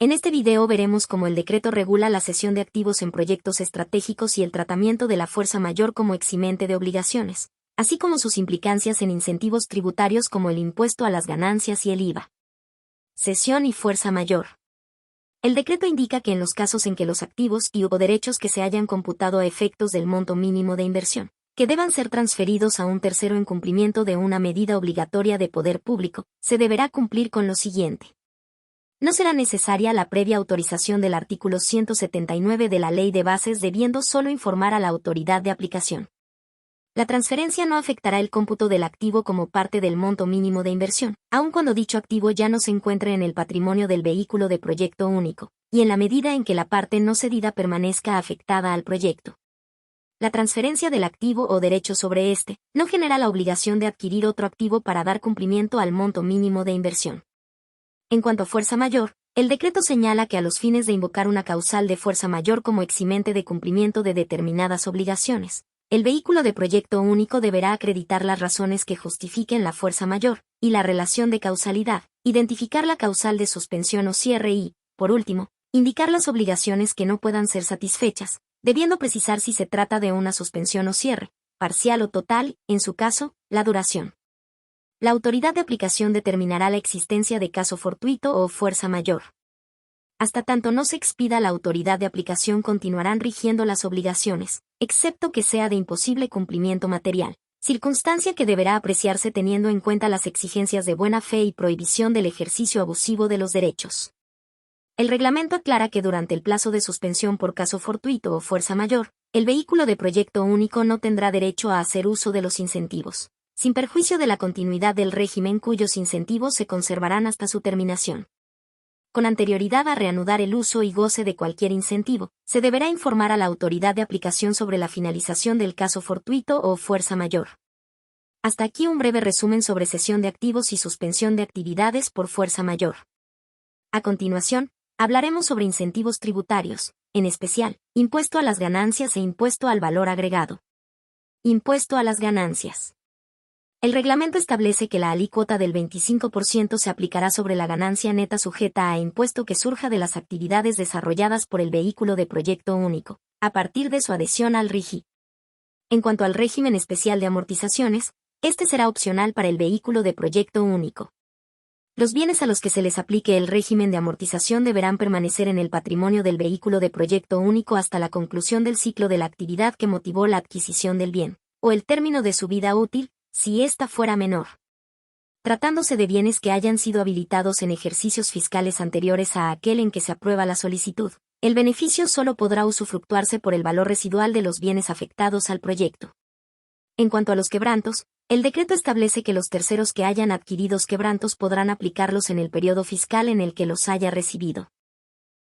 En este video veremos cómo el decreto regula la cesión de activos en proyectos estratégicos y el tratamiento de la fuerza mayor como eximente de obligaciones, así como sus implicancias en incentivos tributarios como el impuesto a las ganancias y el IVA. Cesión y fuerza mayor. El decreto indica que en los casos en que los activos y/o derechos que se hayan computado a efectos del monto mínimo de inversión, que deban ser transferidos a un tercero en cumplimiento de una medida obligatoria de poder público, se deberá cumplir con lo siguiente. No será necesaria la previa autorización del artículo 179 de la Ley de Bases, debiendo solo informar a la autoridad de aplicación. La transferencia no afectará el cómputo del activo como parte del monto mínimo de inversión, aun cuando dicho activo ya no se encuentre en el patrimonio del vehículo de proyecto único, y en la medida en que la parte no cedida permanezca afectada al proyecto. La transferencia del activo o derecho sobre este no genera la obligación de adquirir otro activo para dar cumplimiento al monto mínimo de inversión. En cuanto a fuerza mayor, el decreto señala que a los fines de invocar una causal de fuerza mayor como eximente de cumplimiento de determinadas obligaciones, el vehículo de proyecto único deberá acreditar las razones que justifiquen la fuerza mayor y la relación de causalidad, identificar la causal de suspensión o cierre y, por último, indicar las obligaciones que no puedan ser satisfechas, debiendo precisar si se trata de una suspensión o cierre, parcial o total, en su caso, la duración. La autoridad de aplicación determinará la existencia de caso fortuito o fuerza mayor. Hasta tanto no se expida la autoridad de aplicación, continuarán rigiendo las obligaciones, excepto que sea de imposible cumplimiento material, circunstancia que deberá apreciarse teniendo en cuenta las exigencias de buena fe y prohibición del ejercicio abusivo de los derechos. El reglamento aclara que durante el plazo de suspensión por caso fortuito o fuerza mayor, el vehículo de proyecto único no tendrá derecho a hacer uso de los incentivos, sin perjuicio de la continuidad del régimen cuyos incentivos se conservarán hasta su terminación. Con anterioridad a reanudar el uso y goce de cualquier incentivo, se deberá informar a la autoridad de aplicación sobre la finalización del caso fortuito o fuerza mayor. Hasta aquí un breve resumen sobre cesión de activos y suspensión de actividades por fuerza mayor. A continuación, hablaremos sobre incentivos tributarios, en especial, impuesto a las ganancias e impuesto al valor agregado. Impuesto a las ganancias. El reglamento establece que la alícuota del 25% se aplicará sobre la ganancia neta sujeta a impuesto que surja de las actividades desarrolladas por el vehículo de proyecto único, a partir de su adhesión al RIGI. En cuanto al régimen especial de amortizaciones, este será opcional para el vehículo de proyecto único. Los bienes a los que se les aplique el régimen de amortización deberán permanecer en el patrimonio del vehículo de proyecto único hasta la conclusión del ciclo de la actividad que motivó la adquisición del bien, o el término de su vida útil, si ésta fuera menor. Tratándose de bienes que hayan sido habilitados en ejercicios fiscales anteriores a aquel en que se aprueba la solicitud, el beneficio solo podrá usufructuarse por el valor residual de los bienes afectados al proyecto. En cuanto a los quebrantos, el decreto establece que los terceros que hayan adquirido quebrantos podrán aplicarlos en el periodo fiscal en el que los haya recibido.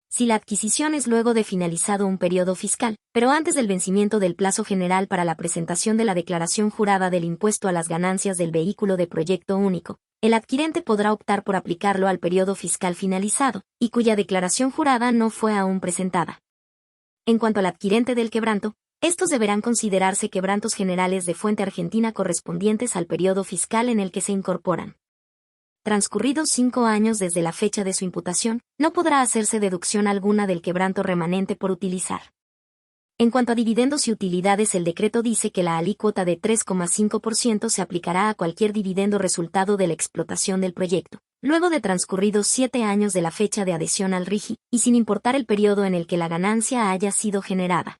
Si la adquisición es luego de finalizado un periodo fiscal, pero antes del vencimiento del plazo general para la presentación de la declaración jurada del impuesto a las ganancias del vehículo de proyecto único, el adquirente podrá optar por aplicarlo al periodo fiscal finalizado, y cuya declaración jurada no fue aún presentada. En cuanto al adquirente del quebranto, estos deberán considerarse quebrantos generales de fuente argentina correspondientes al periodo fiscal en el que se incorporan. Transcurridos 5 años desde la fecha de su imputación, no podrá hacerse deducción alguna del quebranto remanente por utilizar. En cuanto a dividendos y utilidades, el decreto dice que la alícuota de 3,5% se aplicará a cualquier dividendo resultado de la explotación del proyecto, luego de transcurridos 7 años de la fecha de adhesión al RIGI, y sin importar el periodo en el que la ganancia haya sido generada.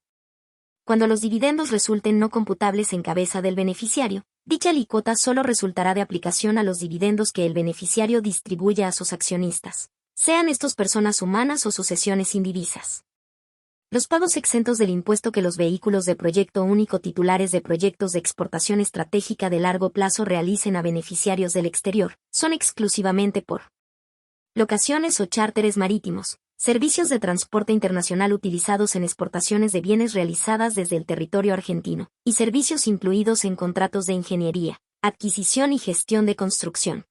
Cuando los dividendos resulten no computables en cabeza del beneficiario, dicha alícuota solo resultará de aplicación a los dividendos que el beneficiario distribuya a sus accionistas, sean estos personas humanas o sucesiones indivisas. Los pagos exentos del impuesto que los vehículos de proyecto único titulares de proyectos de exportación estratégica de largo plazo realicen a beneficiarios del exterior son exclusivamente por locaciones o chárteres marítimos, servicios de transporte internacional utilizados en exportaciones de bienes realizadas desde el territorio argentino, y servicios incluidos en contratos de ingeniería, adquisición y gestión de construcción.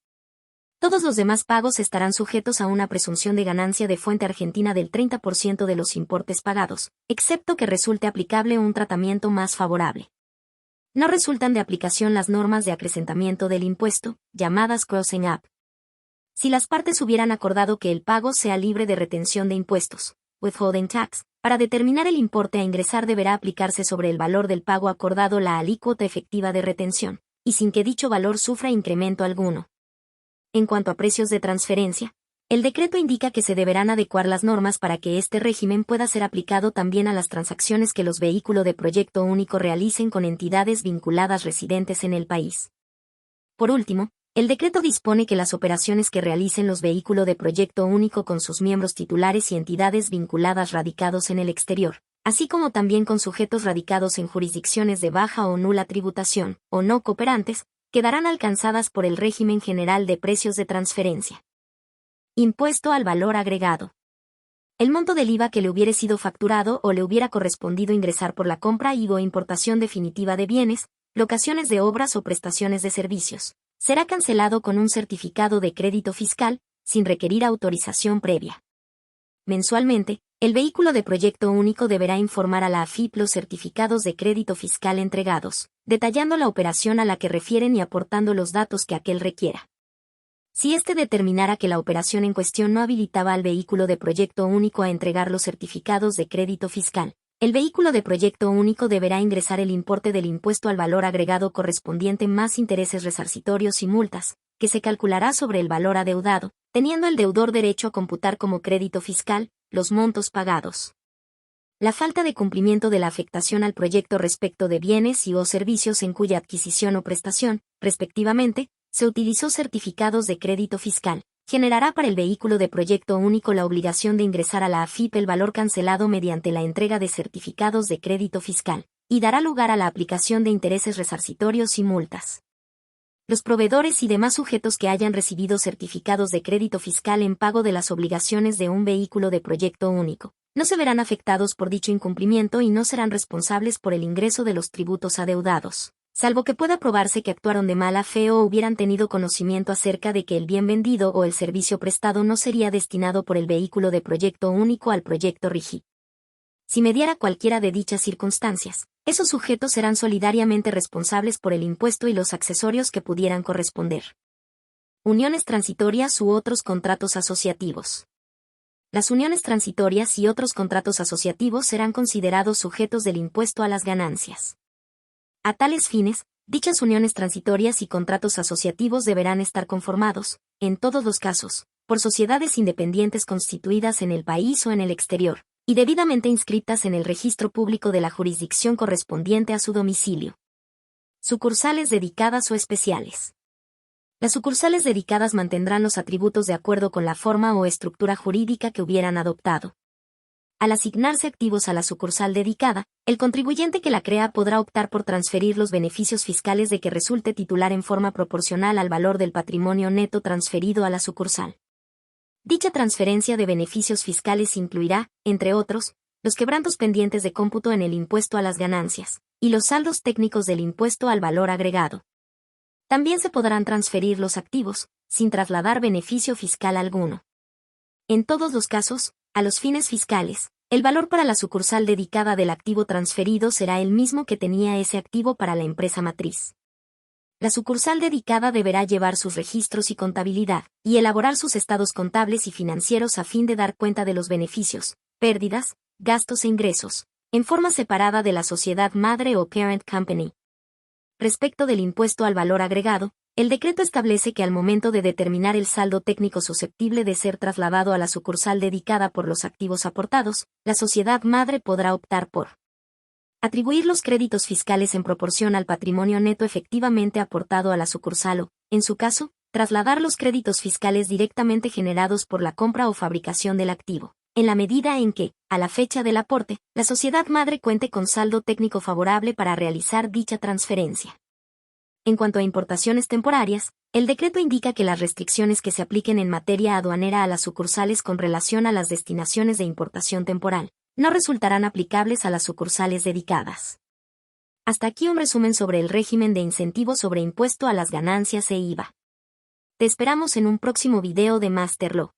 Todos los demás pagos estarán sujetos a una presunción de ganancia de fuente argentina del 30% de los importes pagados, excepto que resulte aplicable un tratamiento más favorable. No resultan de aplicación las normas de acrecentamiento del impuesto, llamadas crossing up. Si las partes hubieran acordado que el pago sea libre de retención de impuestos, withholding tax, para determinar el importe a ingresar deberá aplicarse sobre el valor del pago acordado la alícuota efectiva de retención, y sin que dicho valor sufra incremento alguno. En cuanto a precios de transferencia, el decreto indica que se deberán adecuar las normas para que este régimen pueda ser aplicado también a las transacciones que los vehículos de proyecto único realicen con entidades vinculadas residentes en el país. Por último, el decreto dispone que las operaciones que realicen los vehículos de proyecto único con sus miembros titulares y entidades vinculadas radicados en el exterior, así como también con sujetos radicados en jurisdicciones de baja o nula tributación, o no cooperantes, quedarán alcanzadas por el régimen general de precios de transferencia. Impuesto al valor agregado. El monto del IVA que le hubiere sido facturado o le hubiera correspondido ingresar por la compra y o importación definitiva de bienes, locaciones de obras o prestaciones de servicios, será cancelado con un certificado de crédito fiscal, sin requerir autorización previa. Mensualmente, el vehículo de proyecto único deberá informar a la AFIP los certificados de crédito fiscal entregados, detallando la operación a la que refieren y aportando los datos que aquel requiera. Si éste determinara que la operación en cuestión no habilitaba al vehículo de proyecto único a entregar los certificados de crédito fiscal, el vehículo de proyecto único deberá ingresar el importe del impuesto al valor agregado correspondiente más intereses resarcitorios y multas, que se calculará sobre el valor adeudado, teniendo el deudor derecho a computar como crédito fiscal los montos pagados. La falta de cumplimiento de la afectación al proyecto respecto de bienes y o servicios en cuya adquisición o prestación, respectivamente, se utilizó certificados de crédito fiscal, generará para el vehículo de proyecto único la obligación de ingresar a la AFIP el valor cancelado mediante la entrega de certificados de crédito fiscal, y dará lugar a la aplicación de intereses resarcitorios y multas. Los proveedores y demás sujetos que hayan recibido certificados de crédito fiscal en pago de las obligaciones de un vehículo de proyecto único, no se verán afectados por dicho incumplimiento y no serán responsables por el ingreso de los tributos adeudados, salvo que pueda probarse que actuaron de mala fe o hubieran tenido conocimiento acerca de que el bien vendido o el servicio prestado no sería destinado por el vehículo de proyecto único al proyecto RIGI. Si mediara cualquiera de dichas circunstancias, esos sujetos serán solidariamente responsables por el impuesto y los accesorios que pudieran corresponder. Uniones transitorias u otros contratos asociativos. Las uniones transitorias y otros contratos asociativos serán considerados sujetos del impuesto a las ganancias. A tales fines, dichas uniones transitorias y contratos asociativos deberán estar conformados, en todos los casos, por sociedades independientes constituidas en el país o en el exterior, y debidamente inscritas en el registro público de la jurisdicción correspondiente a su domicilio. Sucursales dedicadas o especiales. Las sucursales dedicadas mantendrán los atributos de acuerdo con la forma o estructura jurídica que hubieran adoptado. Al asignarse activos a la sucursal dedicada, el contribuyente que la crea podrá optar por transferir los beneficios fiscales de que resulte titular en forma proporcional al valor del patrimonio neto transferido a la sucursal. Dicha transferencia de beneficios fiscales incluirá, entre otros, los quebrantos pendientes de cómputo en el impuesto a las ganancias, y los saldos técnicos del impuesto al valor agregado. También se podrán transferir los activos, sin trasladar beneficio fiscal alguno. En todos los casos, a los fines fiscales, el valor para la sucursal dedicada del activo transferido será el mismo que tenía ese activo para la empresa matriz. La sucursal dedicada deberá llevar sus registros y contabilidad, y elaborar sus estados contables y financieros a fin de dar cuenta de los beneficios, pérdidas, gastos e ingresos, en forma separada de la sociedad madre o parent company. Respecto del impuesto al valor agregado, el decreto establece que al momento de determinar el saldo técnico susceptible de ser trasladado a la sucursal dedicada por los activos aportados, la sociedad madre podrá optar por atribuir los créditos fiscales en proporción al patrimonio neto efectivamente aportado a la sucursal o, en su caso, trasladar los créditos fiscales directamente generados por la compra o fabricación del activo, en la medida en que, a la fecha del aporte, la sociedad madre cuente con saldo técnico favorable para realizar dicha transferencia. En cuanto a importaciones temporarias, el decreto indica que las restricciones que se apliquen en materia aduanera a las sucursales con relación a las destinaciones de importación temporal, no resultarán aplicables a las sucursales dedicadas. Hasta aquí un resumen sobre el régimen de incentivos sobre impuesto a las ganancias e IVA. Te esperamos en un próximo video de Master Law.